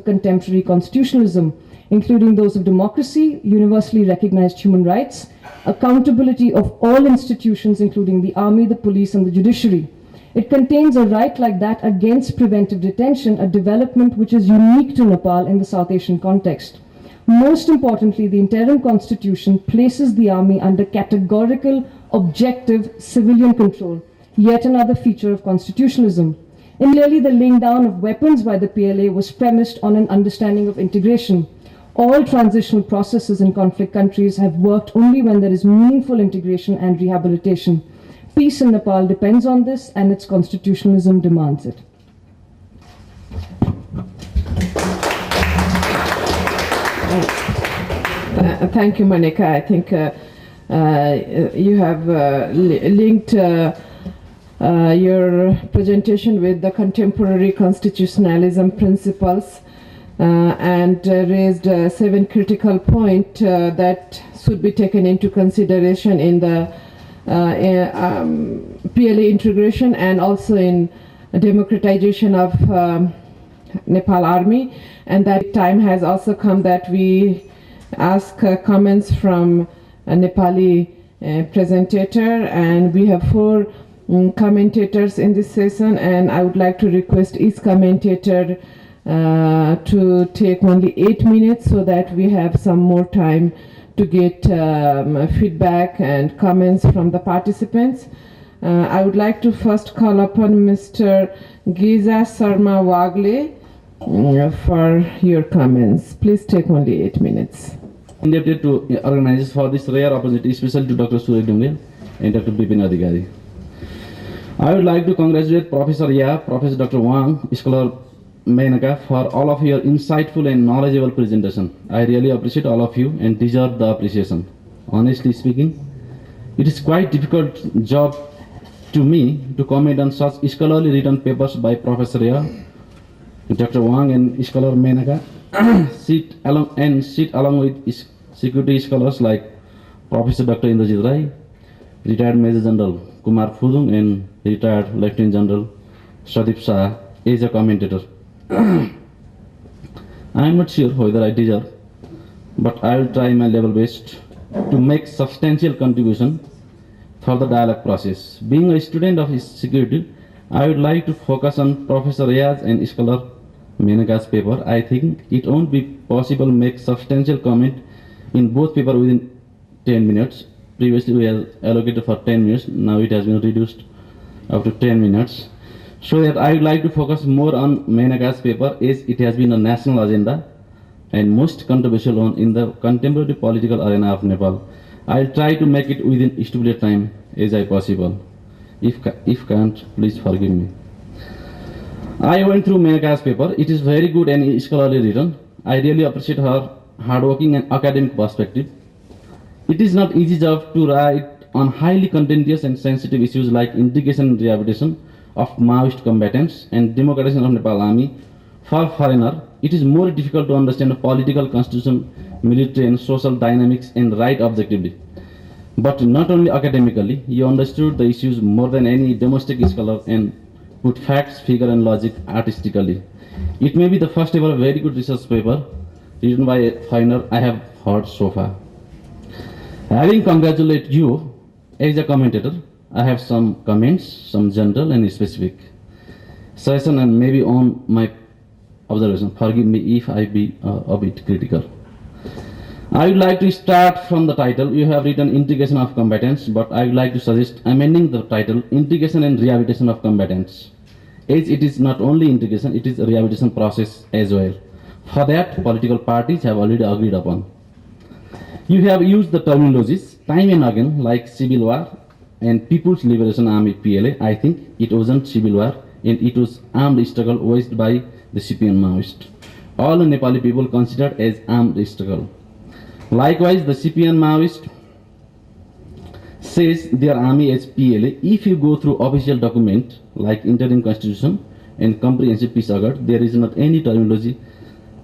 of contemporary constitutionalism, including those of democracy, universally recognized human rights, accountability of all institutions, including the army, the police, and the judiciary. It contains a right like that against preventive detention, a development which is unique to Nepal in the South Asian context. Most importantly, the interim constitution places the army under categorical, objective civilian control, yet another feature of constitutionalism. Clearly, the laying down of weapons by the PLA was premised on an understanding of integration. All transitional processes in conflict countries have worked only when there is meaningful integration and rehabilitation. Peace in Nepal depends on this, and its constitutionalism demands it. Thank you, Monica. I think you have linked your presentation with the contemporary constitutionalism principles and raised 7 critical points that should be taken into consideration in the PLA integration and also in democratization of Nepal Army. And that time has also come that we ask comments from a Nepali presenter, and we have 4 commentators in this session, and I would like to request each commentator to take only 8 minutes so that we have some more time to get feedback and comments from the participants. I would like to first call upon Mr. Giza Sharma Wagle for your comments. Please take only 8 minutes. Indebted to organizers for this rare opportunity, especially to Dr. Surya Dumle and Dr. Bipin Adhikari. I would like to congratulate Professor Ya, Professor Dr. Wang, Scholar Menaka for all of your insightful and knowledgeable presentation. I really appreciate all of you and deserve the appreciation. Honestly speaking, it is quite difficult job to me to comment on such scholarly written papers by Professor Ya, Dr. Wang and Scholar Menaka. sit along with security scholars like Professor Dr. Indrajit Rai, retired Major General Kumar Phudung, and retired Lieutenant General Sadip Shah as a commentator. I am not sure whether I deserve, but I will try my level best to make substantial contribution for the dialogue process. Being a student of security, I would like to focus on Professor Riaz and Scholar Menaka's paper. I think it won't be possible to make substantial comment in both papers within 10 minutes. Previously we have allocated for 10 minutes, now it has been reduced up to 10 minutes. So that I would like to focus more on Menaka's paper, as it has been a national agenda and most controversial one in the contemporary political arena of Nepal. I'll try to make it within stipulated time as I possible. If can't, please forgive me. I went through Menaka's paper. It is very good and scholarly written. I really appreciate her hardworking and academic perspective. It is not easy job to write on highly contentious and sensitive issues like integration and rehabilitation of Maoist combatants and democratization of Nepal Army. For foreigner, it is more difficult to understand the political constitution, military and social dynamics and write objectively. But not only academically, you understood the issues more than any domestic scholar and put facts, figure and logic artistically. It may be the first ever very good research paper written by a foreigner I have heard so far. Having congratulated you as a commentator, I have some comments, some general and specific suggestion and maybe on my observation. Forgive me if I be a bit critical. I would like to start from the title. You have written integration of combatants, but I would like to suggest amending the title integration and rehabilitation of combatants, as it is not only integration, it is a rehabilitation process as well. For that, political parties have already agreed upon. You have used the terminologies time and again like civil war and People's Liberation Army PLA. I think it wasn't civil war and it was armed struggle waged by the CPN Maoist. All Nepali people considered as armed struggle. Likewise, the CPN Maoist says their army as PLA. If you go through official document like interim constitution and comprehensive peace accord, there is not any terminology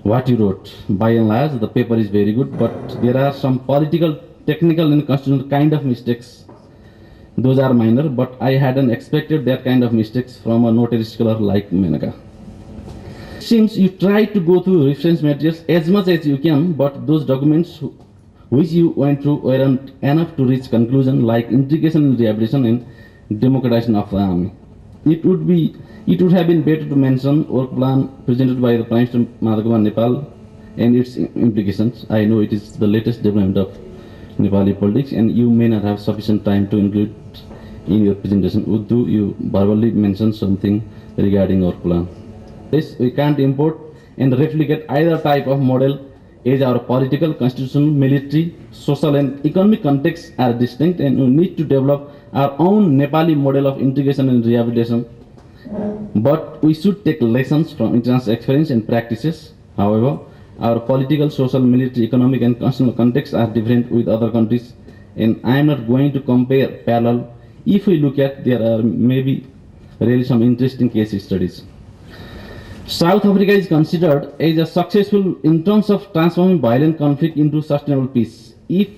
what you wrote. By and large, the paper is very good, but there are some political, technical and constitutional kind of mistakes. Those are minor, but I hadn't expected that kind of mistakes from a noted scholar like Menaka. Seems you try to go through reference materials as much as you can, but those documents which you went through weren't enough to reach conclusion like integration and rehabilitation and democratization of the army. It would have been better to mention work plan presented by the Prime Minister Madhukuma Nepal and its implications. I know it is the latest development of Nepali politics and you may not have sufficient time to include in your presentation. Uddu, you verbally mentioned something regarding our plan. This, we can't import and replicate either type of model as our political, constitutional, military, social and economic contexts are distinct and we need to develop our own Nepali model of integration and rehabilitation. But we should take lessons from international experience and practices. However, our political, social, military, economic and constitutional contexts are different with other countries and I am not going to compare parallel. If we look at, there are maybe really some interesting case studies. South Africa is considered as a successful in terms of transforming violent conflict into sustainable peace. If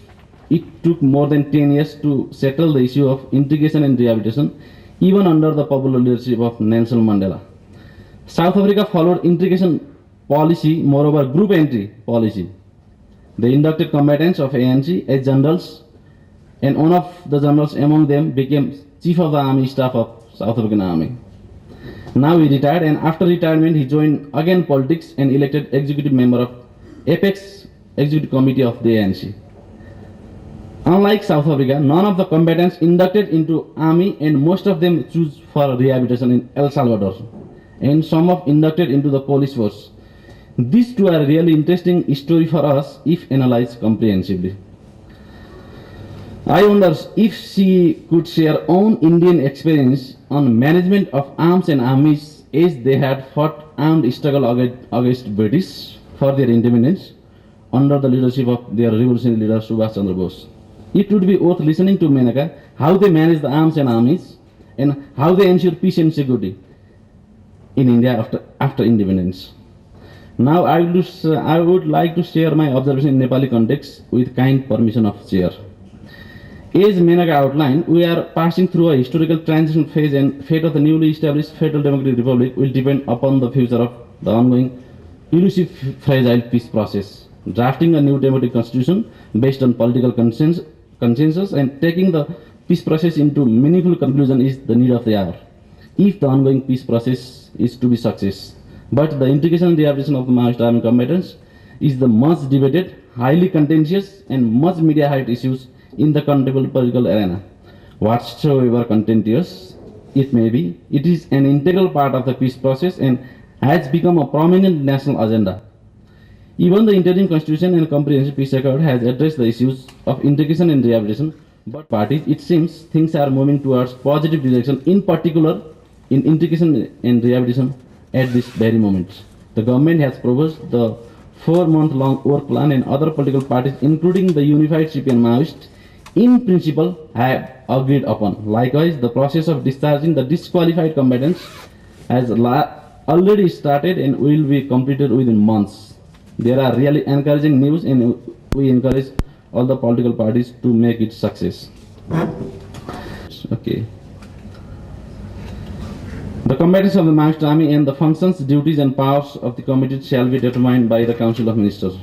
it took more than 10 years to settle the issue of integration and rehabilitation, even under the popular leadership of Nelson Mandela. South Africa followed integration policy, moreover group entry policy. They inducted combatants of ANC as generals and one of the generals among them became Chief of the Army Staff of South African Army. Now he retired and after retirement he joined again politics and elected executive member of Apex Executive Committee of the ANC. Unlike South Africa, none of the combatants inducted into army and most of them choose for rehabilitation in El Salvador and some of inducted into the police force. These two are really interesting story for us if analyzed comprehensively. I wonder if she could share own Indian experience on management of arms and armies as they had fought armed struggle against British for their independence under the leadership of their revolutionary leader Subhash Chandra Bose. It would be worth listening to Menaka how they manage the arms and armies and how they ensure peace and security in India after independence. Now I would like to share my observation in Nepali context with kind permission of chair. As Menaka outlined, we are passing through a historical transition phase and fate of the newly established Federal Democratic Republic will depend upon the future of the ongoing elusive fragile peace process. Drafting a new democratic constitution based on political consensus and taking the peace process into meaningful conclusion is the need of the hour, if the ongoing peace process is to be success. But the integration and rehabilitation of the Maoist army combatants is the much debated, highly contentious and much media-hyped issues in the contemporary political arena. Whatsoever contentious it may be, it is an integral part of the peace process and has become a prominent national agenda. Even the interim constitution and comprehensive peace accord has addressed the issues of integration and rehabilitation, but parties, it seems, things are moving towards positive direction, in particular in integration and rehabilitation at this very moment. The government has proposed the 4-month-long work plan and other political parties, including the unified CPI and Maoist, in principle have agreed upon. Likewise, the process of discharging the disqualified combatants has already started and will be completed within months. There are really encouraging news and we encourage all the political parties to make it success. Okay. The combatants of the Maoist army and the functions, duties and powers of the committee shall be determined by the Council of Ministers.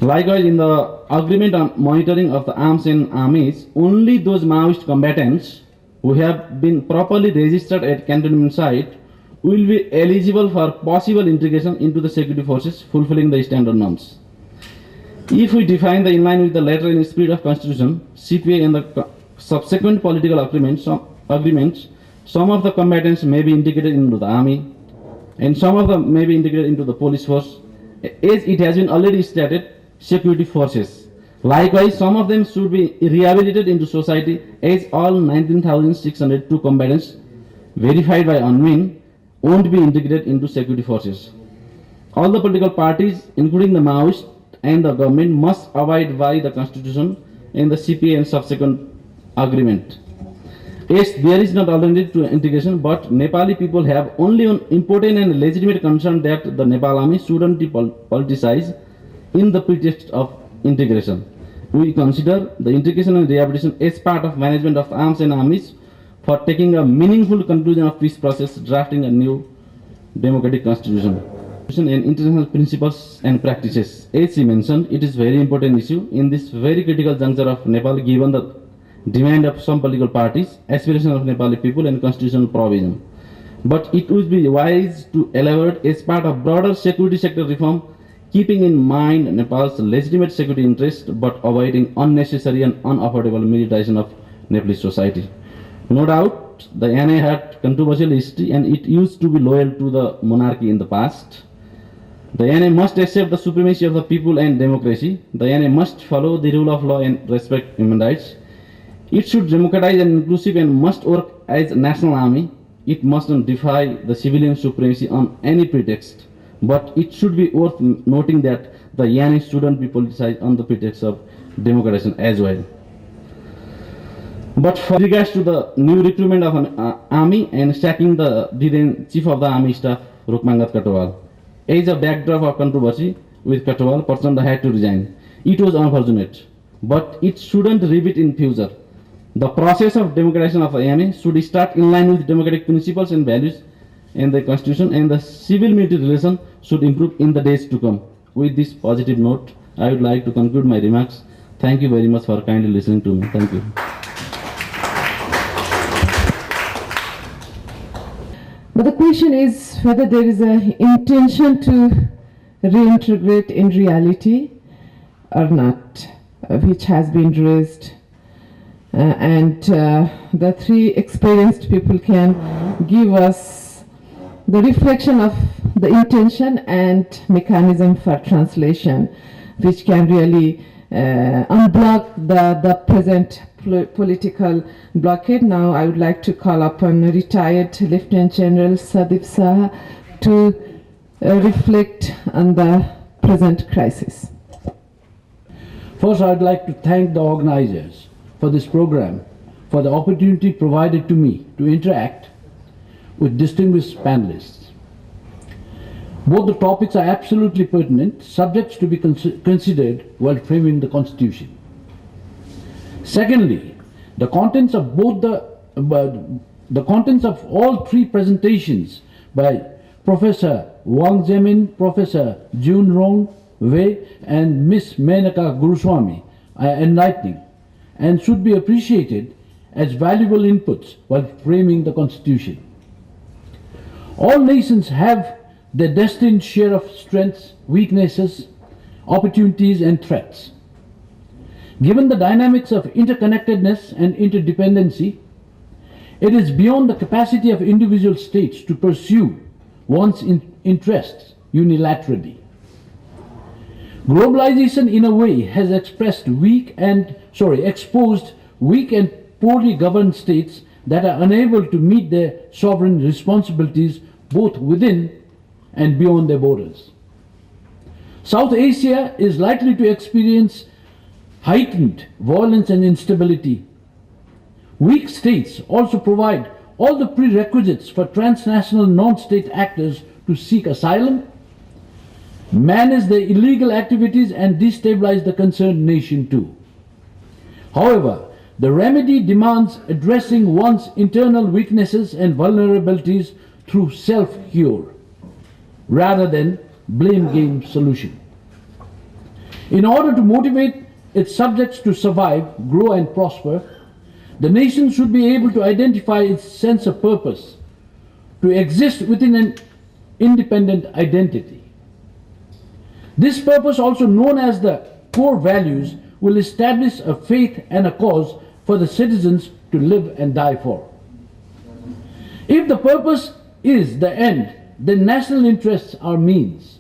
Likewise, in the agreement on monitoring of the arms and armies, only those Maoist combatants who have been properly registered at cantonment site will be eligible for possible integration into the security forces, fulfilling the standard norms. If we define the in line with the letter and spirit of Constitution, CPA and the subsequent political agreements, some of the combatants may be integrated into the army and some of them may be integrated into the police force, as it has been already stated, security forces. Likewise, some of them should be rehabilitated into society, as all 19,602 combatants verified by UNMIN won't be integrated into security forces. All the political parties, including the Maoists and the government, must abide by the Constitution and the CPA and subsequent agreement. Yes, there is not alternative to integration, but Nepali people have only one important and legitimate concern that the Nepal army shouldn't be politicized in the pretext of integration. We consider the integration and rehabilitation as part of management of arms and armies for taking a meaningful conclusion of peace process, drafting a new democratic constitution and international principles and practices. As he mentioned, it is very important issue in this very critical juncture of Nepal, given the demand of some political parties, aspiration of Nepali people, and constitutional provision. But it would be wise to elaborate as part of broader security sector reform, keeping in mind Nepal's legitimate security interest, but avoiding unnecessary and unaffordable militarization of Nepalese society. No doubt, the NA had controversial history and it used to be loyal to the monarchy in the past. The NA must accept the supremacy of the people and democracy. The NA must follow the rule of law and respect human rights. It should democratize and inclusive and must work as a national army. It mustn't defy the civilian supremacy on any pretext. But it should be worth noting that the NA shouldn't be politicized on the pretext of democratization as well. But for regards to the new recruitment of an army and sacking the then chief of the army staff, Rukmangat Katwal, as a backdrop of controversy with Katwal, Prachanda had to resign. It was unfortunate, but it shouldn't repeat in future. The process of democratization of the AMA should start in line with democratic principles and values in the constitution, and the civil-military relation should improve in the days to come. With this positive note, I would like to conclude my remarks. Thank you very much for kindly listening to me. Thank you. But the question is whether there is an intention to reintegrate in reality or not, which has been raised. The three experienced people can give us the reflection of the intention and mechanism for translation, which can really unblock the present political blockade. Now I would like to call upon retired Lieutenant General Sadip Saha to reflect on the present crisis. First, I'd like to thank the organizers for this program, for the opportunity provided to me to interact with distinguished panelists. Both the topics are absolutely pertinent, subjects to be considered while framing the Constitution. Secondly, the contents of all three presentations by Professor Wang Zemin, Professor Jun Rong Wei, and Ms. Menaka Guruswamy are enlightening and should be appreciated as valuable inputs while framing the Constitution. All nations have their destined share of strengths, weaknesses, opportunities, and threats. Given the dynamics of interconnectedness and interdependency, it is beyond the capacity of individual states to pursue one's interests unilaterally. Globalization, in a way, has exposed weak and poorly governed states that are unable to meet their sovereign responsibilities both within and beyond their borders. South Asia is likely to experience heightened violence and instability. Weak states also provide all the prerequisites for transnational non-state actors to seek asylum, manage their illegal activities, and destabilize the concerned nation too. However, the remedy demands addressing one's internal weaknesses and vulnerabilities through self-cure, rather than blame game solution. In order to motivate its subjects to survive, grow, and prosper, the nation should be able to identify its sense of purpose, to exist within an independent identity. This purpose, also known as the core values, will establish a faith and a cause for the citizens to live and die for. If the purpose is the end, then national interests are means.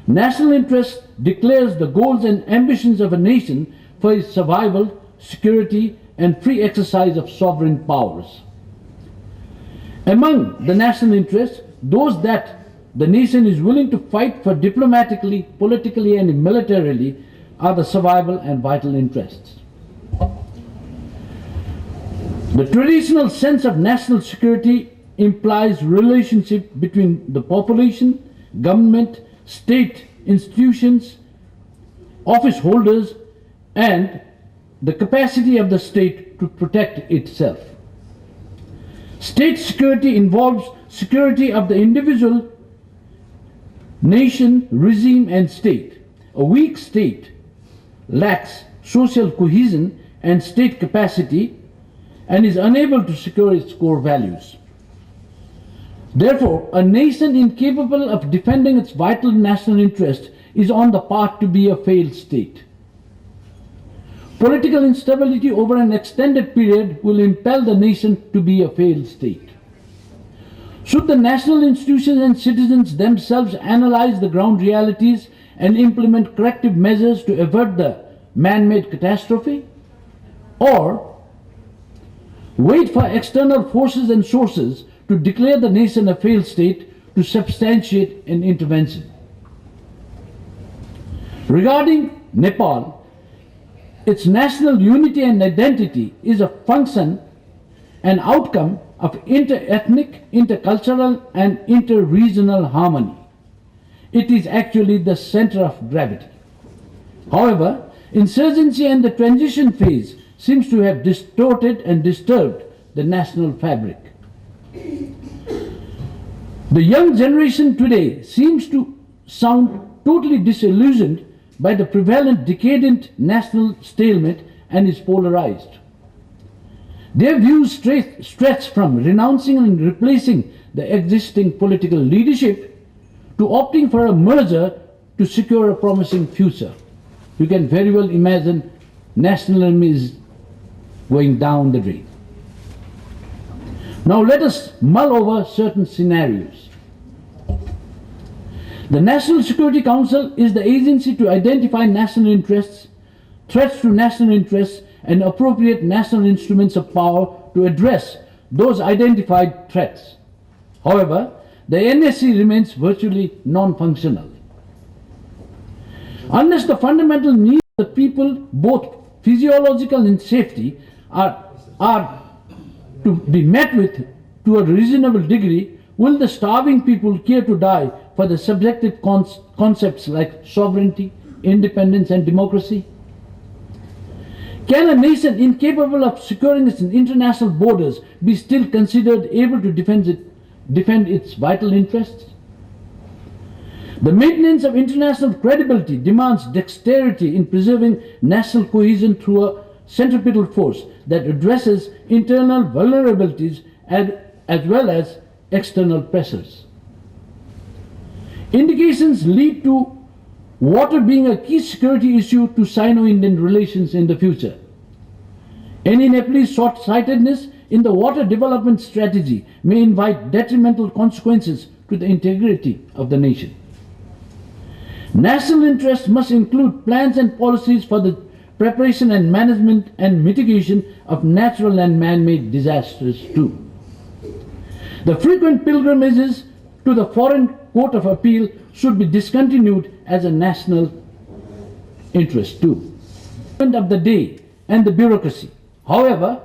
National interest declares the goals and ambitions of a nation for its survival, security, and free exercise of sovereign powers. Among the national interests, those that the nation is willing to fight for diplomatically, politically, and militarily are the survival and vital interests. The traditional sense of national security implies relationship between the population, government, state institutions, office holders, and the capacity of the state to protect itself. State security involves security of the individual, nation, regime, and state. A weak state lacks social cohesion and state capacity and is unable to secure its core values. Therefore, a nation incapable of defending its vital national interest is on the path to be a failed state. Political instability over an extended period will impel the nation to be a failed state. Should the national institutions and citizens themselves analyze the ground realities and implement corrective measures to avert the man-made catastrophe? Or wait for external forces and sources to declare the nation a failed state to substantiate an intervention? Regarding Nepal, its national unity and identity is a function and outcome of inter-ethnic, intercultural, and inter-regional harmony. It is actually the center of gravity. However, insurgency and the transition phase seems to have distorted and disturbed the national fabric. The young generation today seems to sound totally disillusioned by the prevalent decadent national stalemate and is polarized. Their views stretch from renouncing and replacing the existing political leadership to opting for a merger to secure a promising future. You can very well imagine nationalism is going down the drain. Now let us mull over certain scenarios. The National Security Council is the agency to identify national interests, threats to national interests, and appropriate national instruments of power to address those identified threats. However, the NSC remains virtually non-functional. Unless the fundamental needs of the people, both physiological and safety, are to be met with to a reasonable degree, will the starving people care to die for the subjective concepts like sovereignty, independence, and democracy? Can a nation incapable of securing its international borders be still considered able to defend its vital interests? The maintenance of international credibility demands dexterity in preserving national cohesion through a centripetal force that addresses internal vulnerabilities as well as external pressures. Indications lead to water being a key security issue to Sino-Indian relations in the future. Any Nepalese short-sightedness in the water development strategy may invite detrimental consequences to the integrity of the nation. National interests must include plans and policies for the preparation and management and mitigation of natural and man-made disasters too. The frequent pilgrimages to the foreign court of appeal should be discontinued as a national interest too. End of the day and the bureaucracy. However,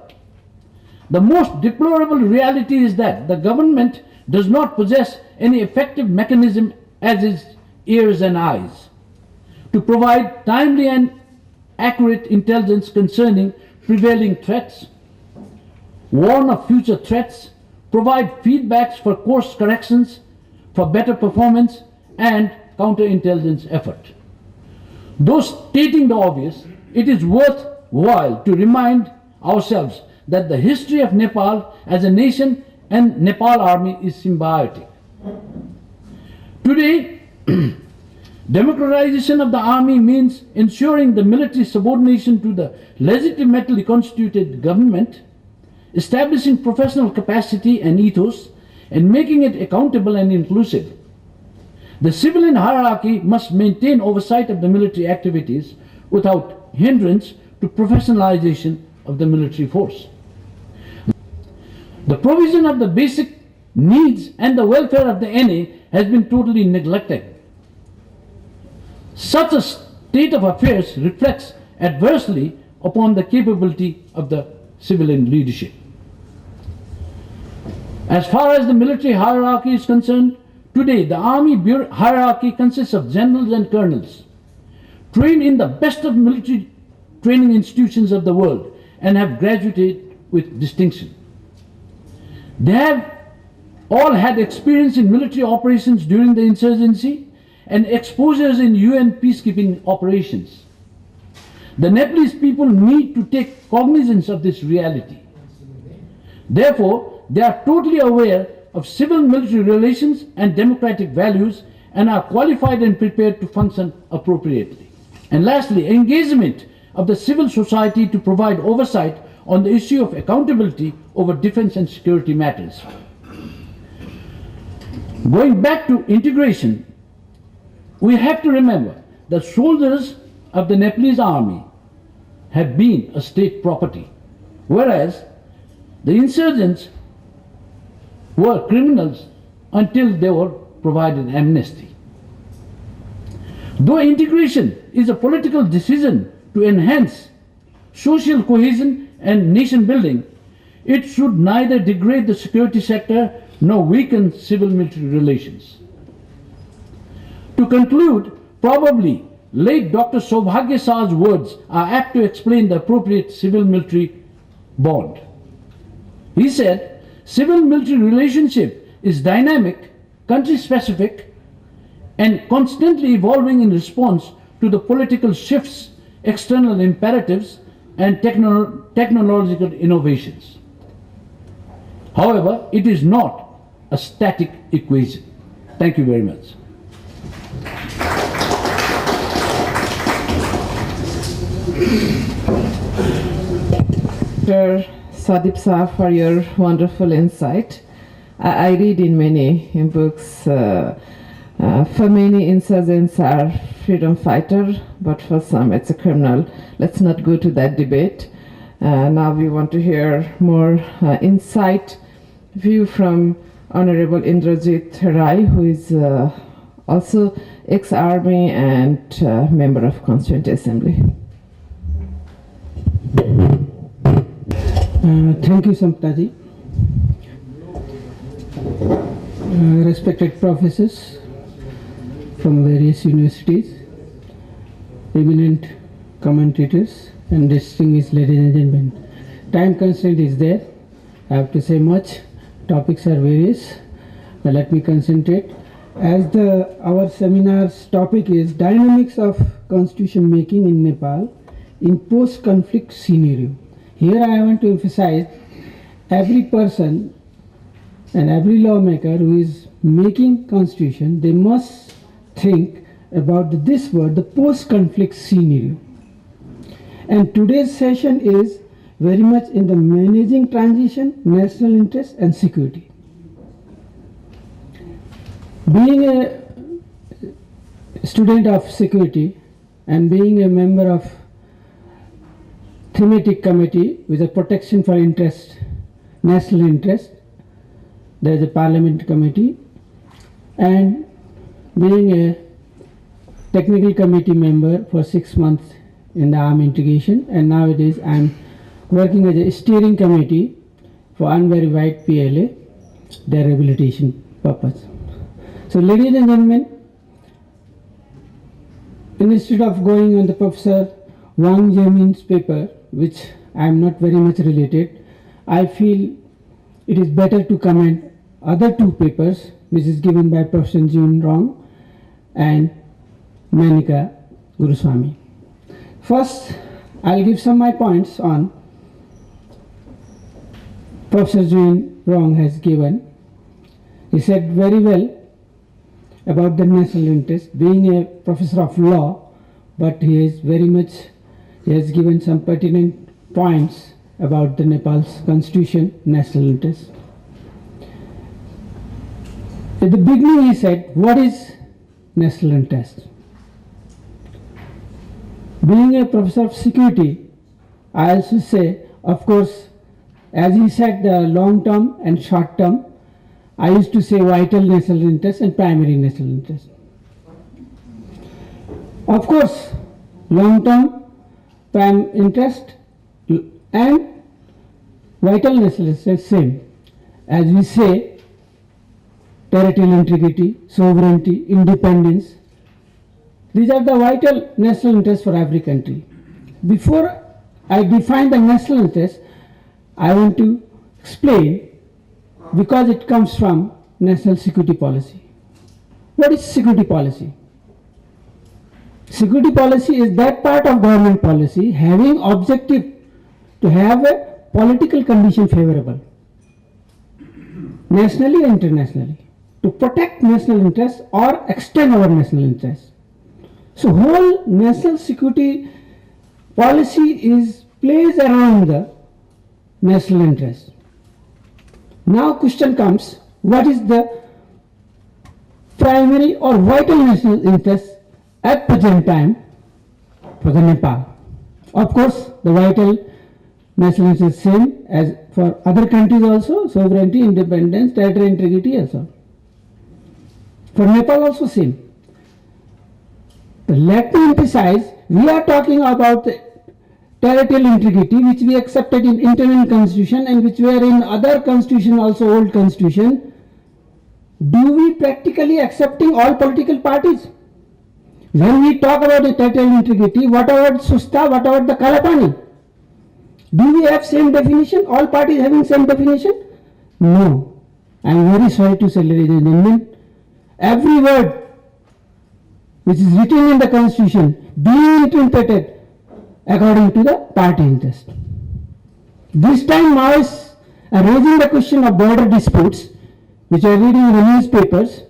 the most deplorable reality is that the government does not possess any effective mechanism as its ears and eyes to provide timely and accurate intelligence concerning prevailing threats, warn of future threats, provide feedbacks for course corrections, for better performance, and counterintelligence effort. Though stating the obvious, it is worthwhile to remind ourselves that the history of Nepal as a nation and Nepal army is symbiotic. Today, democratization of the army means ensuring the military subordination to the legitimately constituted government, establishing professional capacity and ethos, and making it accountable and inclusive. The civilian hierarchy must maintain oversight of the military activities without hindrance to professionalization of the military force. The provision of the basic needs and the welfare of the NA has been totally neglected. Such a state of affairs reflects adversely upon the capability of the civilian leadership. As far as the military hierarchy is concerned, today the army hierarchy consists of generals and colonels, trained in the best of military training institutions of the world and have graduated with distinction. They have all had experience in military operations during the insurgency and exposures in UN peacekeeping operations. The Nepalese people need to take cognizance of this reality. Therefore, they are totally aware of civil-military relations and democratic values and are qualified and prepared to function appropriately. And lastly, engagement of the civil society to provide oversight on the issue of accountability over defense and security matters. Going back to integration, we have to remember that soldiers of the Nepalese army have been a state property, whereas the insurgents were criminals until they were provided amnesty. Though integration is a political decision to enhance social cohesion and nation building, it should neither degrade the security sector nor weaken civil-military relations. To conclude, probably late Dr. Saubhagya Shah's words are apt to explain the appropriate civil-military bond. He said, civil-military relationship is dynamic, country-specific, and constantly evolving in response to the political shifts, external imperatives, and technological innovations. However, it is not a static equation. Thank you very much. Dr. Sadip Shah, for your wonderful insight. I read in many books, for many insurgents are freedom fighter, but for some it's a criminal. Let's not go to that debate. Now we want to hear more insight view from Honorable Indrajit Rai, who is also ex-army and member of Constituent Assembly. Thank you, Samtaji. Respected professors from various universities, eminent commentators, and distinguished ladies and gentlemen. Time constraint is there. I have to say much. Topics are various. But let me concentrate. As our seminar's topic is Dynamics of Constitution Making in Nepal in Post-Conflict Scenario. Here I want to emphasize every person and every lawmaker who is making constitution, they must think about this word, the post-conflict scenario. And today's session is very much in the managing transition, national interest and security. Being a student of security and being a member of thematic committee with a protection for interest, national interest, there is a parliament committee, and being a technical committee member for 6 months in the army integration, and nowadays I am working as a steering committee for unverified PLA, their rehabilitation purpose. So ladies and gentlemen, instead of going on the Professor Wang Jamin's paper, which I am not very much related, I feel it is better to comment other two papers which is given by Professor Jun Rong and Manika Guruswamy. First, I'll give some of my points on Professor Jun Rong has given. He said very well about the national interest, being a professor of law, but he is very much, he has given some pertinent points about the Nepal's constitution, national interest. At the beginning he said, what is national interest? Being a professor of security, I also say, of course, as he said, the long term and short term, I used to say vital national interest and primary national interest. Of course, long term, prime interest and vital national interest same. As we say, territorial integrity, sovereignty, independence, these are the vital national interests for every country. Before I define the national interest, I want to explain because it comes from national security policy. What is security policy? Security policy is that part of government policy having objective to have a political condition favorable, nationally and internationally, to protect national interests or extend our national interests. So whole national security policy plays around the national interest. Now question comes, what is the primary or vital national interest at present time for the Nepal? Of course, the vital national interest is same as for other countries also, sovereignty, independence, territorial integrity also. For Nepal also same. But let me emphasize, we are talking about the territorial integrity which we accepted in Indian constitution and which were in other constitution also, old constitution. Do we practically accepting all political parties? When we talk about the territorial integrity, what about Susta, what about the Kalapani? Do we have same definition? All parties having same definition? No. I am very sorry to say, ladies and gentlemen, every word which is written in the constitution being interpreted according to the party interest. This time Maoists are raising the question of border disputes, which are reading in the newspapers.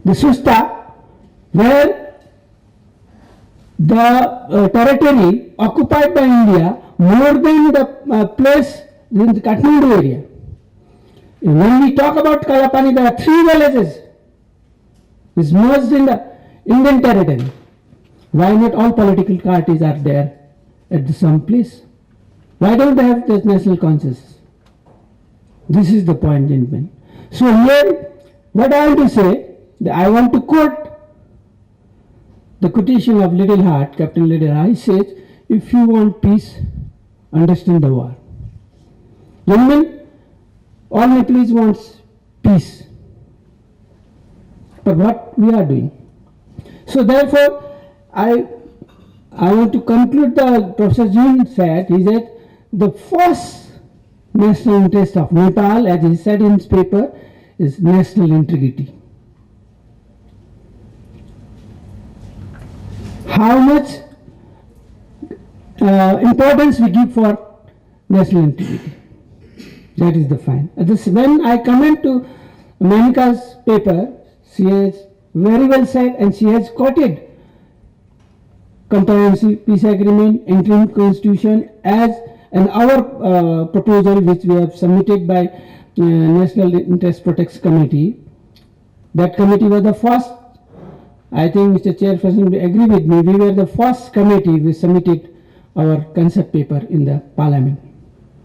The Susta, where the territory occupied by India more than the place in the Kathmandu area. When we talk about Kalapani, there are 3 villages is merged in the Indian territory. Why not all political parties are there at some place? Why don't they have this national consciousness? This is the point, gentlemen. So here, what I want to say, I want to quote the quotation of Little Heart, Captain Little Heart. He says, if you want peace, understand the war. Gentlemen, all Nepalese wants peace. But what we are doing? So therefore, I want to conclude the Professor Jun said, he said, the first national interest of Nepal, as he said in his paper, is national integrity. How much importance we give for national integrity. That is the fine. When I comment to Manika's paper, she has very well said and she has quoted comprehensive peace agreement, interim constitution as and our proposal which we have submitted by National Interest Protection Committee. That committee was the first, I think Mr. Chairperson will agree with me, we were the first committee which submitted our concept paper in the parliament.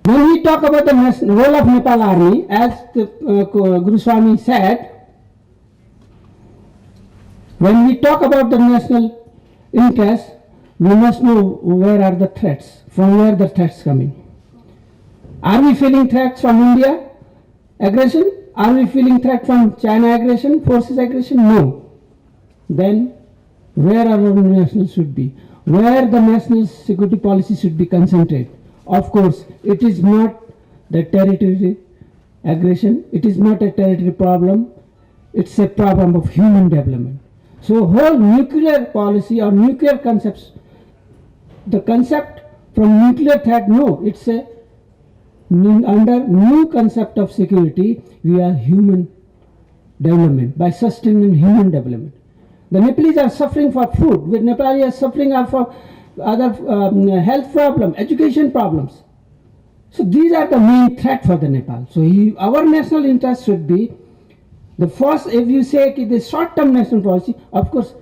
When we talk about the role of Nepal Army, as the Guru Swami said, when we talk about the national interest, we must know where are the threats, from where the threats coming. Are we feeling threats from India aggression? Are we feeling threat from China aggression, forces aggression? No. Then where our national should be? Where the national security policy should be concentrated? Of course, it is not the territory aggression, it is not a territory problem, it's a problem of human development. So whole nuclear policy or nuclear concepts, the concept from nuclear threat, no, it's a under new concept of security, we are human development, by sustaining human development. The Nepalese are suffering for food, the Nepalese are suffering for other health problems, education problems. So these are the main threat for the Nepal. So our national interest should be the first, if you say the short-term national policy, of course,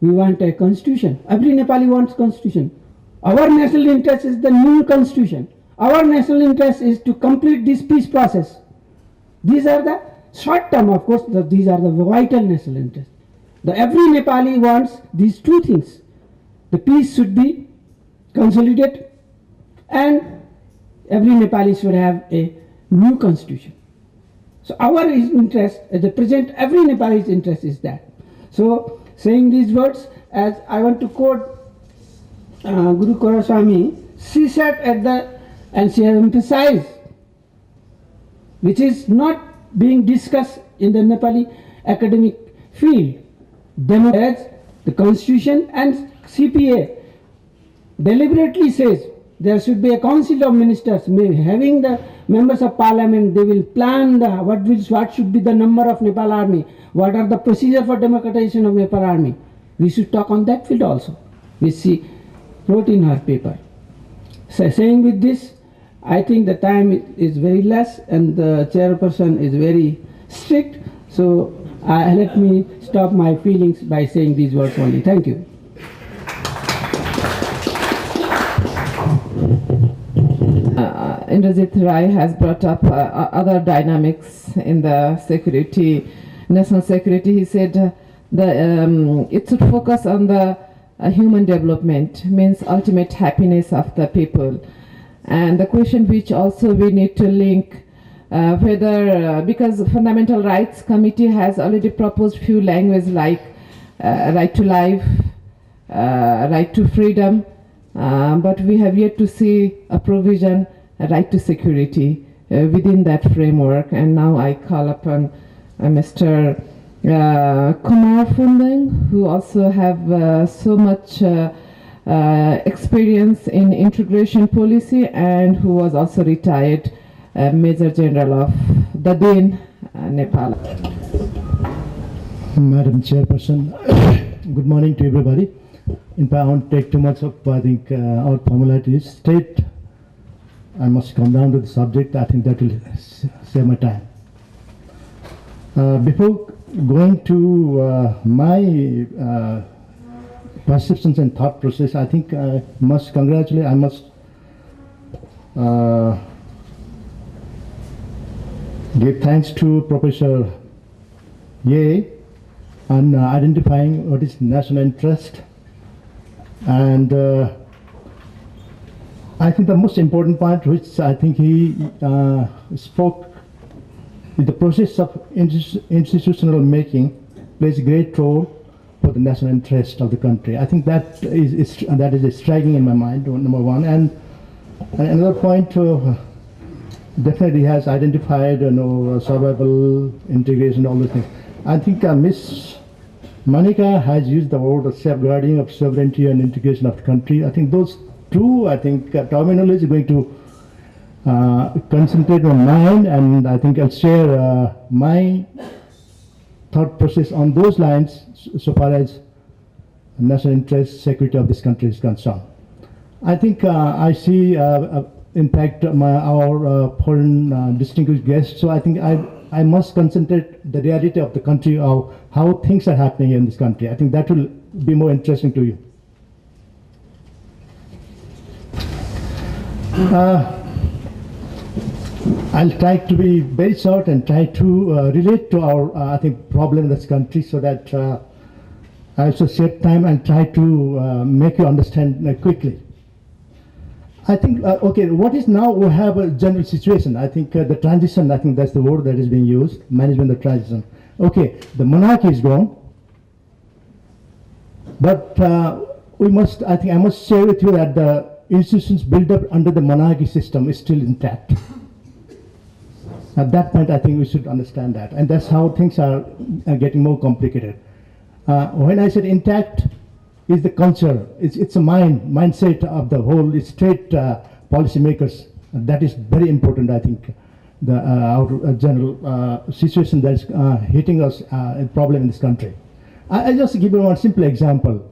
we want a constitution. Every Nepali wants constitution. Our national interest is the new constitution. Our national interest is to complete this peace process. These are the short-term, of course, these are the vital national interests. Every Nepali wants these 2 things. The peace should be consolidated and every Nepali should have a new constitution. So our interest at the present, every Nepali's interest is that. So saying these words, as I want to quote Guru Koraswamy, she said and she has emphasized which is not being discussed in the Nepali academic field. Democrats, the Constitution and CPA deliberately says there should be a council of ministers having the members of parliament. They will plan what should be the number of Nepal army, what are the procedure for democratization of Nepal army. We should talk on that field also, which she wrote in her paper. So saying with this, I think the time is very less and the chairperson is very strict. So let me stop my feelings by saying these words only. Thank you. Indrajit Rai has brought up other dynamics in the security, national security. He said it should focus on the human development, means ultimate happiness of the people. And the question which also we need to link whether, because Fundamental Rights Committee has already proposed few language like right to life, right to freedom, but we have yet to see a provision, a right to security within that framework. And now I call upon Mr. Kumar Fundeng, who also have so much experience in integration policy and who was also retired Major General of the DIN, Nepal. Madam Chairperson, good morning to everybody. In fact, I won't take too much of, I think, our formalities. Straight, I must come down to the subject. I think that will save my time. Before going to my perceptions and thought process, I think I must give thanks to Professor Ye on identifying what is national interest. And I think the most important point, which I think he spoke, is the process of institutional making plays a great role for the national interest of the country. I think that is striking in my mind, number one. And another point, definitely has identified, survival, integration, all those things. I think Miss Monica has used the word of safeguarding of sovereignty and integration of the country. I think those two, terminology is going to concentrate on mine, and I think I'll share my thought process on those lines so far as national interest, security of this country is concerned. I think I see, in fact, our foreign distinguished guests, so I think I must concentrate the reality of the country, of how things are happening in this country. I think that will be more interesting to you. I'll try to be very short and try to relate to our, I think, problem in this country, so that I also save time and try to make you understand quickly. I think, okay, what is now, we have a general situation. I think the transition, I think that's the word that is being used, management of transition. Okay, the monarchy is gone, but we must, I think I must share with you that the institutions built up under the monarchy system is still intact. At that point, I think we should understand that. And that's how things are getting more complicated. When I said intact, is the culture, it's a mindset of the whole state policymakers. That is very important, I think. Our general situation that is hitting us, a problem in this country. I just give you one simple example.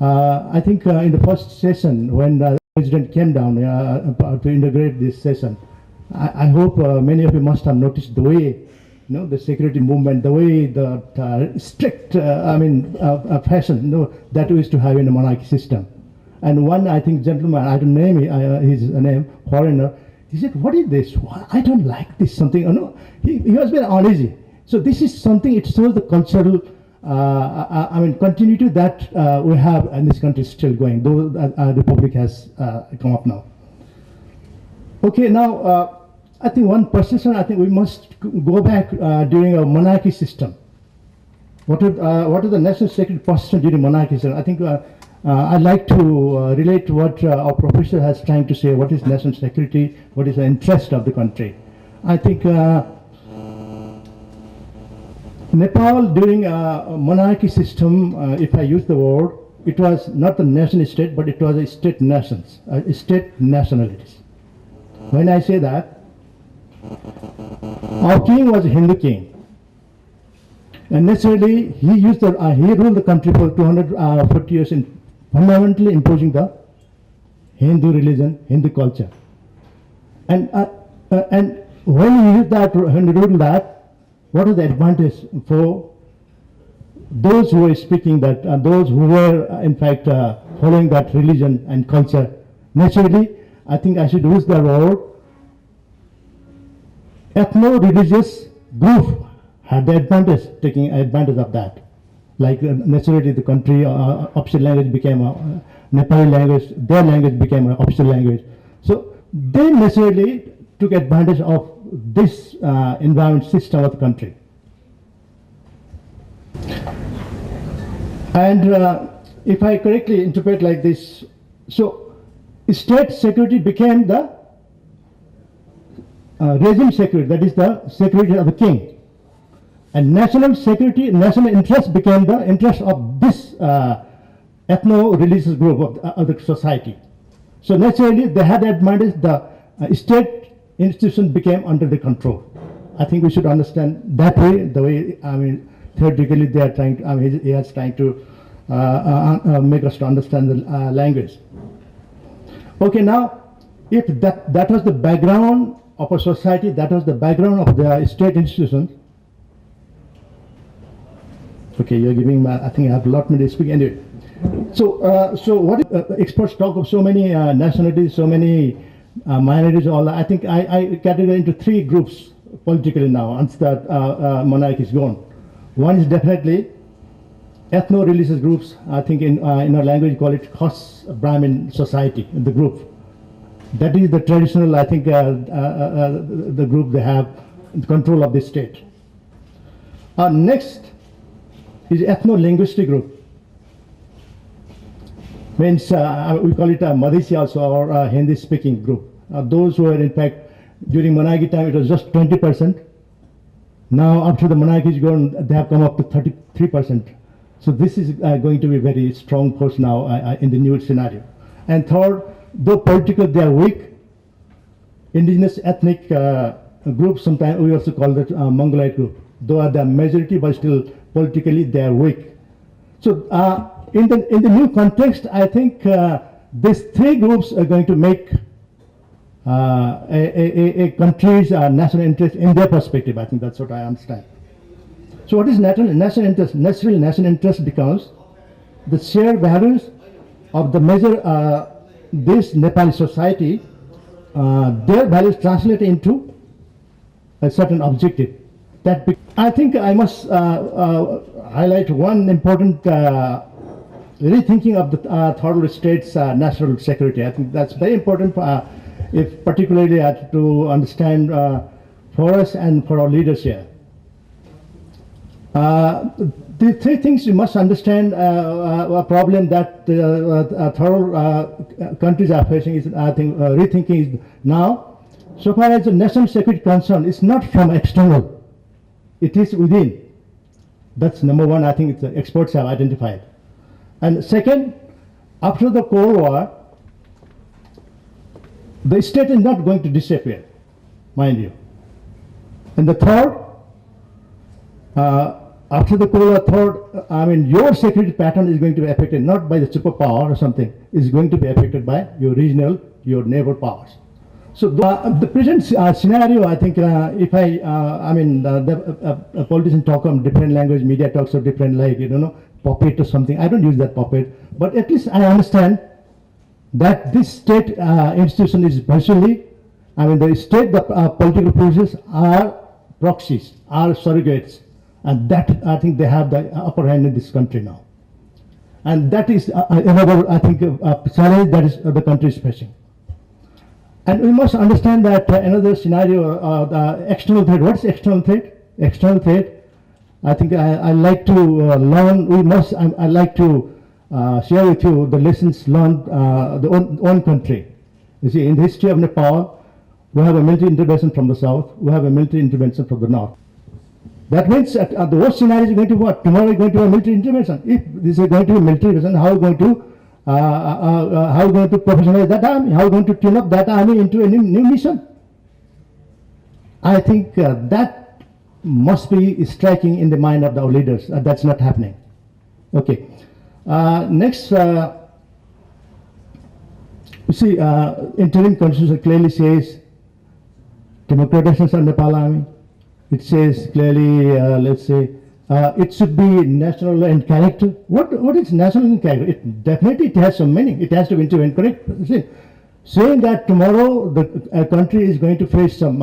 I think in the first session, when the president came down to integrate this session, I hope many of you must have noticed the way, the security movement, the way the strict, fashion, that we used to have in the monarchy system. And one, I think, gentleman, I don't name his name, foreigner, he said, "What is this? I don't like this something." He was very uneasy. So this is something, it shows the cultural, continuity that we have in this country still going, though the Republic has come up now. Okay, now, I think one perception, I think we must go back during a monarchy system. What are the national security perception during monarchy system? I think I'd like to relate to what our professor has trying to say. What is national security? What is the interest of the country? I think Nepal during a monarchy system, if I use the word, it was not a nation state, but it was a state nations, state nationalities. When I say that, our king was a Hindu king. And naturally, he ruled the country for 240 years in fundamentally imposing the Hindu religion, Hindu culture. And when he used that, when he ruled that, what is the advantage for those who were speaking that, those who were in fact following that religion and culture? Naturally, I think I should use the word ethno-religious group had the advantage, taking advantage of that. Like naturally the country official language became Nepali language, their language became an official language. So they naturally took advantage of this environment system of the country. And if I correctly interpret like this, so state security became the regime security, that is the security of the king. And national security, national interest became the interest of this ethno-religious group of the society. So naturally, they had the advantage, the state institution became under the control. I think we should understand that way, the way, I mean, theoretically they are trying to, he is trying to make us to understand the language. Okay, now, if that was the background of a society, that was the background of the state institutions. Okay, you're giving me, I think I have a lot more to speak anyway. So what experts talk of so many nationalities, so many minorities, all I think I categorize into three groups politically now once that monarchy is gone. One is definitely ethno-religious groups. I think in our language we call it Khas Brahmin society, the group. That is the traditional, I think, the group they have control of the state. Next is ethno-linguistic group. Means we call it a Madhesi also, or Hindi-speaking group. Those who are in fact during monarchy time it was just 20%. Now after the monarchy is gone, they have come up to 33%. So this is going to be a very strong force now in the new scenario. And third, though political they are weak, indigenous ethnic groups, sometimes we also call that Mongolite group. Though are the majority, but still politically they are weak. So in the new context, I think these three groups are going to make a country's national interest in their perspective. I think that's what I understand. So what is national interest? Natural national interest becomes the shared values of the major this Nepali society, their values translate into a certain objective. I think I must highlight one important rethinking of the third world states' national security. I think that's very important, if particularly to understand for us and for our leaders here. The three things you must understand a problem that third countries are facing is, I think, rethinking is now. So far as the national security concern, it's not from external, it is within. That's number one, I think the experts have identified. And second, after the Cold War, the state is not going to disappear, mind you. And the third, after the Cold War, I mean, your security pattern is going to be affected not by the superpower or something, it's going to be affected by your regional, your neighbor powers. So the present scenario, I think, if I mean, the politicians talk of different language, media talks of different, like, you know, puppet or something. I don't use that puppet, but at least I understand that this state institution is virtually, I mean, the state, the political forces are proxies, are surrogates, and that, I think, they have the upper hand in this country now. And that is another, I think, challenge that is the country is facing. And we must understand that another scenario, the external threat. What is external threat? External threat, I think I like to learn, I like to share with you the lessons learned the own country. You see, in the history of Nepal, we have a military intervention from the south, we have a military intervention from the north. That means the worst scenario is going to be what? Tomorrow is going to be a military intervention. If this is going to be a military intervention, how are we going to professionalize that army? How are we going to tune up that army into a new mission? I think that must be striking in the mind of our leaders. That's not happening. Okay. Next, you see, interim constitution clearly says democratization of Nepal army. It says clearly, let's say, it should be national in character. What is national in character? It definitely it has some meaning. It has to be intervened, correct? See, saying that tomorrow the country is going to face some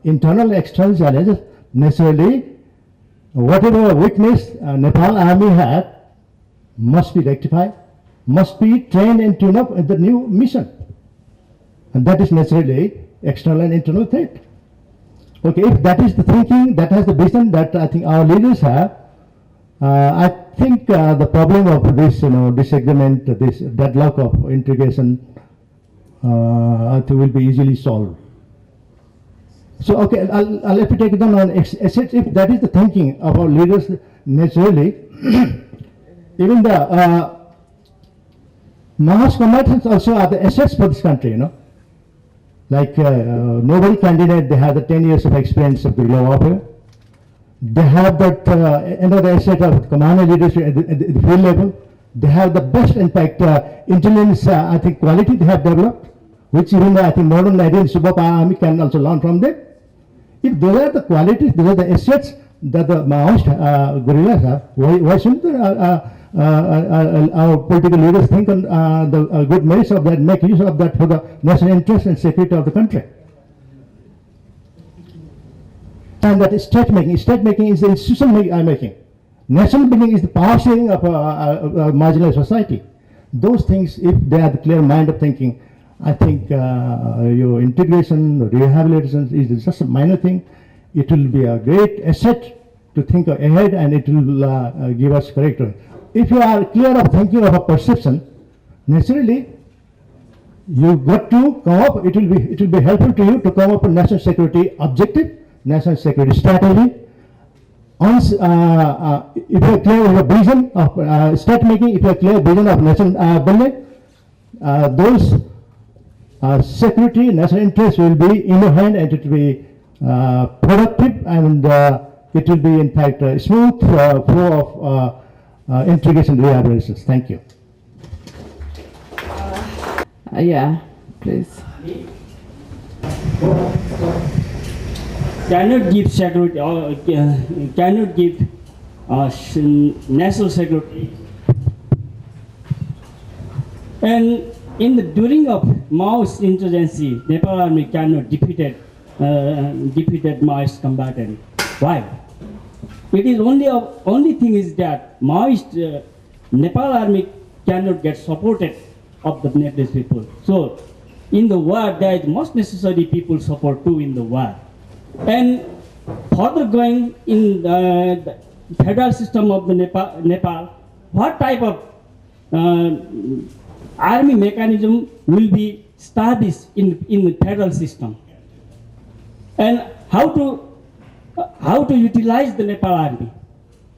internal, external challenges, necessarily whatever weakness Nepal army had must be rectified, must be trained and tuned up in the new mission. And that is necessarily external and internal threat. Okay, if that is the thinking, that has the vision that I think our leaders have, I think the problem of this, disagreement, this deadlock of integration, I think will be easily solved. So, okay, I'll let you take it on assets. If that is the thinking of our leaders, naturally, even the Maoist combatants also are the assets for this country, Like nobody candidate, they have the 10 years of experience of guerrilla warfare. They have that another asset of command and leadership at the field level. They have the best, in fact, intelligence, I think, quality they have developed, which even I think modern Nigerian super army can also learn from them. If those are the qualities, those are the assets that the Maoist guerrillas have, why shouldn't our political leaders think on the good merits of that, make use of that for the national interest and security of the country? And that is state making. State making is the institution making. National building is the power sharing of a marginalized society. Those things, if they are the clear mind of thinking, I think your integration, rehabilitation is just a minor thing. It will be a great asset to think ahead, and it will give us correct. If you are clear of thinking of a perception, naturally you've got to come up. It will be helpful to you to come up with national security objective, national security strategy. Once, if you are clear of a vision of state making, if you are clear vision of national building, those security, national interests will be in your hand, and it will be productive, and it will be in fact a smooth flow of integration rehabilitations. Thank you. Yeah, please. Cannot give security, cannot give national security. And during of Maoist insurgency, Nepal army cannot defeated Maoist combatant. Why? It is only thing is that Maoist Nepal army cannot get supported of the Nepalese people. So in the war, there is most necessary people support too in the war. And further going in the federal system of the Nepal, what type of army mechanism will be established in the federal system, and how to utilize the Nepal army?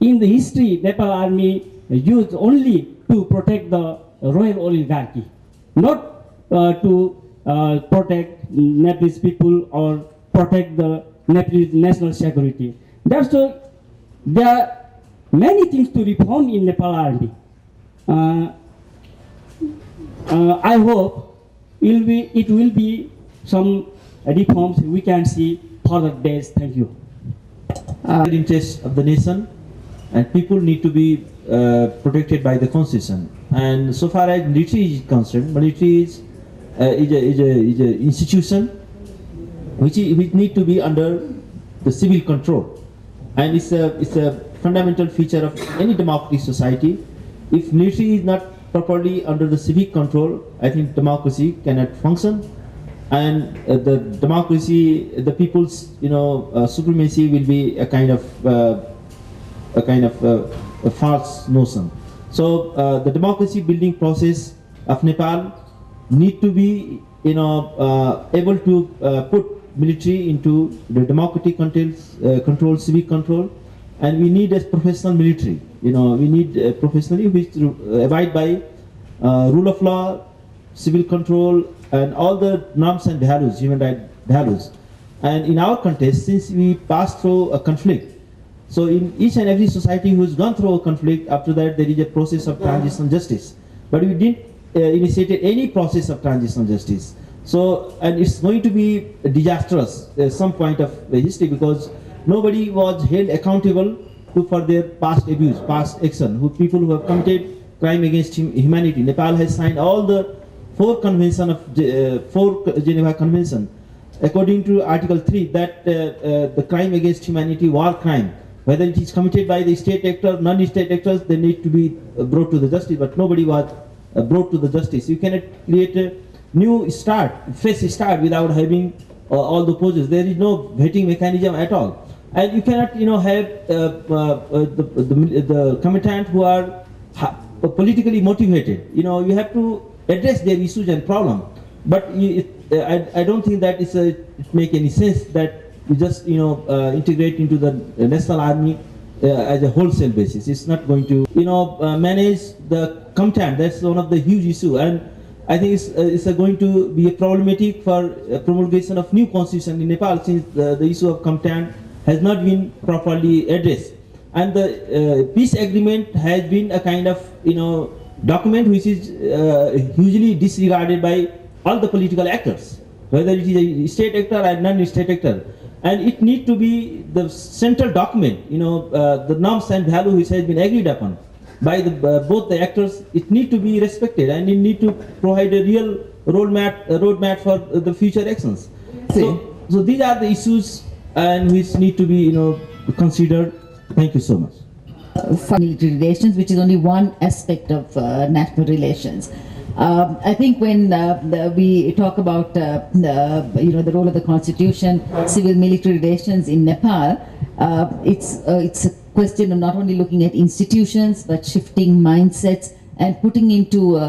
In the history, Nepal army used only to protect the royal oligarchy, not to protect Nepalese people or protect the Nepalese national security. That's why there are many things to reform in Nepal army. I hope it will be some reforms we can see further days. Thank you. Interest of the nation, and people need to be protected by the constitution. And so far as military is concerned, military is a institution which need to be under the civil control, and it's a fundamental feature of any democratic society. If military is not properly under the civic control, I think democracy cannot function, and the democracy, the people's supremacy will be a kind of a false notion. So the democracy building process of Nepal need to be able to put military into the democratic control, civic control, and we need a professional military. We need professionally which abide by rule of law, civil control, and all the norms and values, human rights values. And in our context, since we passed through a conflict, so in each and every society who has gone through a conflict, after that there is a process of transitional justice. But we didn't initiate any process of transitional justice. So, and it's going to be disastrous at some point of history, because nobody was held accountable for their past abuse, past action, people who have committed crime against humanity. Nepal has signed all the four Geneva Convention. According to Article 3, that the crime against humanity, war crime, whether it is committed by the state actor, non-state actors, they need to be brought to the justice, but nobody was brought to the justice. You cannot create a new start, fresh start without having all the poses. There is no vetting mechanism at all. And you cannot, have the combatant who are politically motivated. You have to address their issues and problem. But I don't think that it make any sense that we just integrate into the national army as a wholesale basis. It's not going to manage the combatant. That's one of the huge issue, and I think it's going to be a problematic for promulgation of new constitution in Nepal, since the issue of combatant has not been properly addressed. And the peace agreement has been a kind of document which is hugely disregarded by all the political actors, whether it is a state actor or non-state actor. And it needs to be the central document, the norms and value which has been agreed upon by both the actors. It needs to be respected, and it needs to provide a real roadmap for the future actions. So these are the issues and which need to be considered. Thank you so much. Military relations, which is only one aspect of national relations. I think when we talk about the role of the constitution, civil-military relations in Nepal, it's a question of not only looking at institutions but shifting mindsets and putting into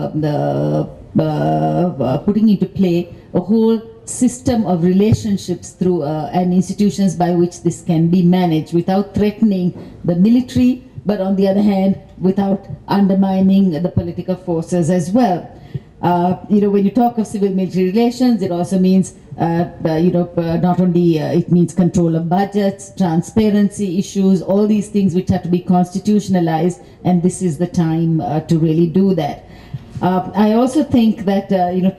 play a whole system of relationships through and institutions by which this can be managed without threatening the military, but on the other hand, without undermining the political forces as well. When you talk of civil-military relations, it also means, not only it means control of budgets, transparency issues, all these things which have to be constitutionalized, and this is the time to really do that. I also think that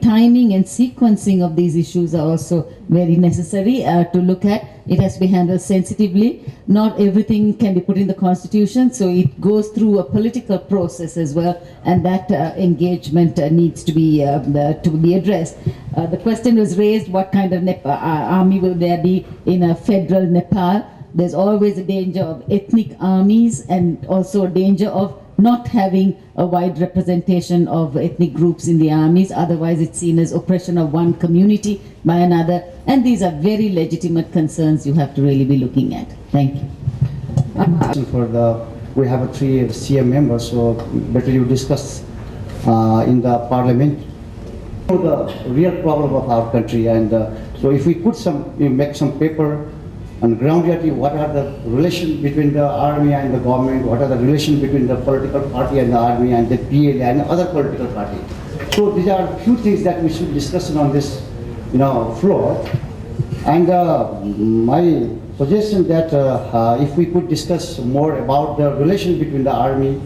timing and sequencing of these issues are also very necessary to look at. It has to be handled sensitively. Not everything can be put in the constitution, so it goes through a political process as well, and that engagement needs to be addressed. The question was raised: what kind of army will there be in a federal Nepal? There's always a danger of ethnic armies, and also a danger of not having a wide representation of ethnic groups in the armies. Otherwise, it's seen as oppression of one community by another. And these are very legitimate concerns you have to really be looking at. Thank you. We have 3 CM members, so better you discuss in the parliament the real problem of our country. And so if we make some paper on ground reality, what are the relations between the army and the government, what are the relations between the political party and the army and the PLA and other political party. So these are a few things that we should discuss on this floor. And my suggestion that if we could discuss more about the relation between the army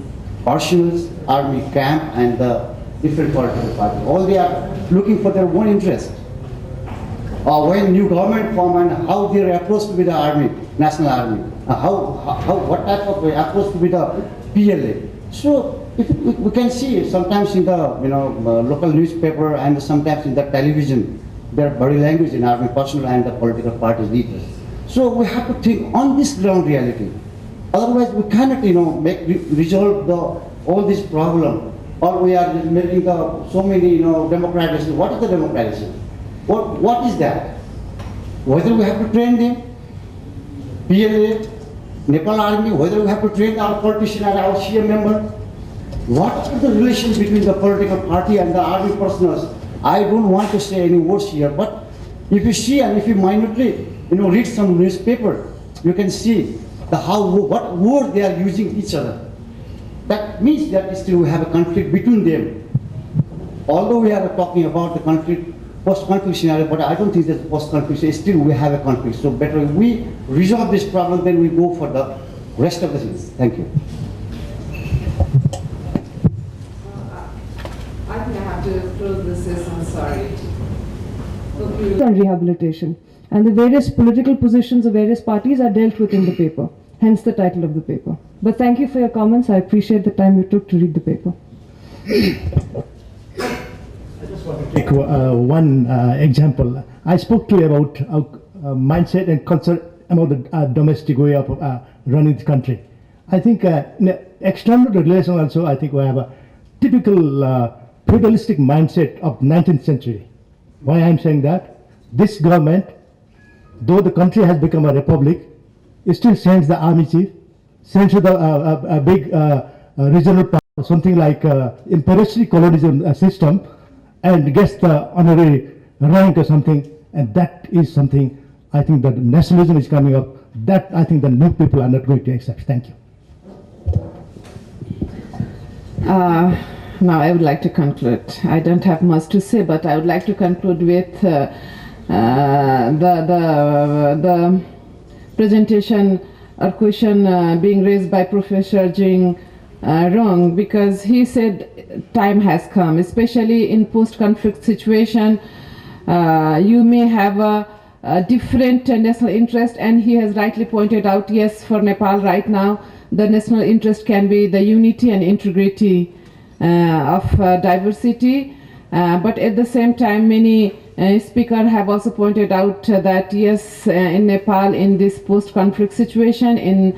personnel, army camp, and the different political parties. All they are looking for their own interest. When new government form and how they are approached with the army, national army, what type of approach with the PLA. So we can see sometimes in the local newspaper and sometimes in the television, their body language in army personnel and the political parties leaders. So we have to think on this ground reality. Otherwise, we cannot resolve all this problem. Or we are making so many democratization. What is the democratization? What is that? Whether we have to train them, PLA, Nepal army, whether we have to train our politician and our CM member, what are the relations between the political party and the army personnel? I don't want to say any words here, but if you see and if you minutely, read some newspaper, you can see what word they are using each other. That means that still we have a conflict between them. Although we are talking about the conflict, post-conflict scenario, but I don't think that post-conflict, still we have a conflict. So better if we resolve this problem, then we go for the rest of the things. Thank you. I think I have to close this session, sorry. On rehabilitation, and the various political positions of various parties are dealt with in the paper, hence the title of the paper. But thank you for your comments. I appreciate the time you took to read the paper. Take one example. I spoke to you about mindset and concern about the domestic way of running the country. I think in external relations also, I think we have a typical feudalistic mindset of 19th century. Why I'm saying that? This government, though the country has become a republic, it still sends the army chief, sends to a big regional power, something like imperial colonialism system, and gets the honorary rank or something, and that is something I think that nationalism is coming up. That I think the new people are not going to accept. Thank you. Now I would like to conclude. I don't have much to say, but I would like to conclude with the presentation or question being raised by Professor Jing wrong, because he said time has come, especially in post-conflict situation. You may have a different national interest, and he has rightly pointed out, yes, for Nepal right now, the national interest can be the unity and integrity of diversity. But at the same time, many speakers have also pointed out that yes, in Nepal, in this post-conflict situation, in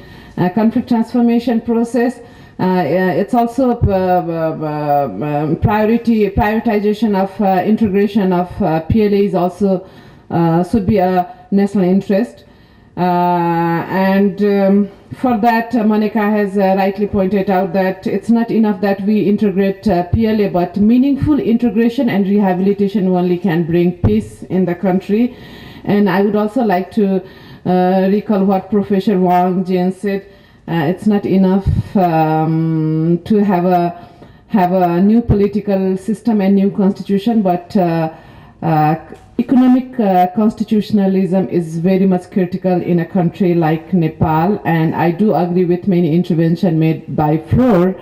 conflict transformation process, it's also prioritization of integration of PLA is also should be a national interest. For that, Monica has rightly pointed out that it's not enough that we integrate PLA, but meaningful integration and rehabilitation only can bring peace in the country. And I would also like to recall what Professor Wang Jin said. It's not enough to have a new political system and new constitution, but economic constitutionalism is very much critical in a country like Nepal. And I do agree with many interventions made by Floor,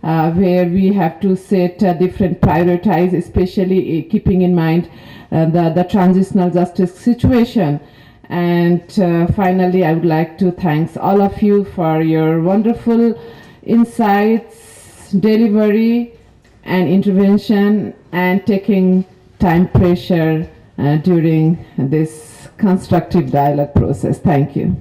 where we have to set different priorities, especially keeping in mind the transitional justice situation. And finally, I would like to thank all of you for your wonderful insights, delivery, and intervention, and taking time pressure during this constructive dialogue process. Thank you.